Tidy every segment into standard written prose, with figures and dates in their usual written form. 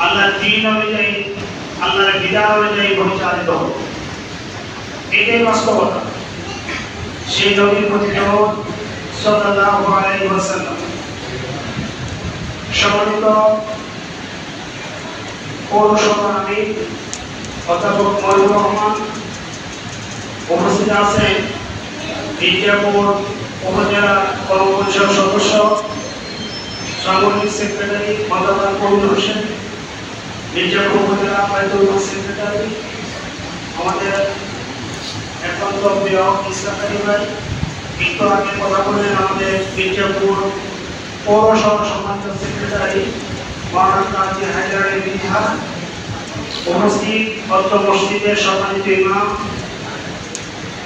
আল্লাহর দ্বীন অনুযায়ী, আল্লাহর বিধান অনুযায়ী পরিচালিত হবে, এটাই বাস্তবতা। সেই নবীর প্রতি দরুদ সাল্লাল্লাহু আলাইহি ওয়াসাল্লাম। সম্মানিত পৌরসভার আমির অধ্যাপক মনিরুর রহমান, উপস্থিত আছেন মির্জাপুর উপজেলা কর্মপরিষদ সদস্য, সাংগঠনিক সেক্রেটারি মাদার কবির হোসেন, মির্জাপুর উপজেলা বাইতুল মাল সেক্রেটারি আমাদের একান্ত প্রিয় ইসলামী ভাই, একটু আগে কথা বললেন আমাদের মির্জাপুর পৌরসভা সম্মানিত সেক্রেটারি মাওলানা কাজী হায়দার আলী বিহার, উপস্থিত অত্র মসজিদের সম্মানিত ইমাম,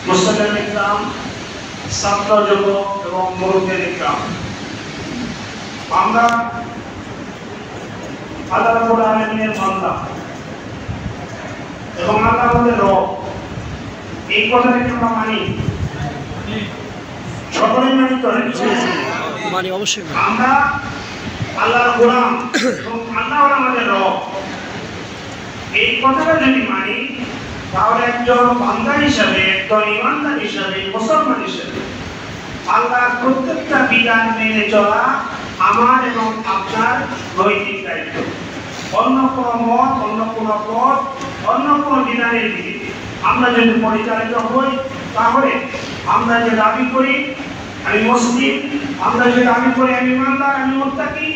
মুসলিম ইকরাম, ছাত্র যুবক এবং মুরব্বী ইকরাম। আমরা আল্লাহ রাব্বুল আলামিনের বান্দা এবং আল্লাহ আমাদের রব, এই কথাটা কি আমরা মানি? সকলেই মানি তো? মানি, অবশ্যই আমরা আল্লাহর গোলাম এবং আল্লাহ আমাদের রব, এই কথাটা যদি মানি তাহলে একজন বান্দা হিসাবে, একজন ইমানদার হিসাবে, মুসলমান হিসাবে আল্লাহর প্রত্যেকটা বিধান মেনে চলা আমার এবং আপনার নৈতিক দায়িত্ব। অন্য কোনো মত, অন্য কোনো পথ, অন্য কোনো বিধানের দিকে আমরা যদি পরিচালিত হই, তাহলে আমরা যে দাবি করি আমি মুসলিম, আমরা যে দাবি করি আমি ইমানদার, আমি মুত্তাকি,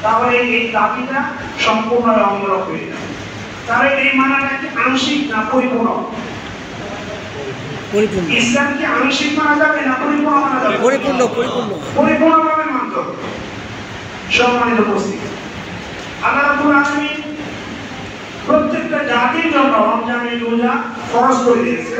তাহলে এই দাবিটা সম্পূর্ণভাবে অমূলক হয়ে যাবে। তাহলে এই মানাটা কি আংশিক না পরিপূর্ণ? ইসলাম কি আংশিক মানা যাবে না পরিপূর্ণ মানা যাবে? পরিপূর্ণভাবে মানতে হবে। সম্মানিত উপস্থিতি, আল্লাহ রাব্বুল আলামিন প্রত্যেকটা জাতির জন্য রমজানের রোজা ফরজ করে দিয়েছে।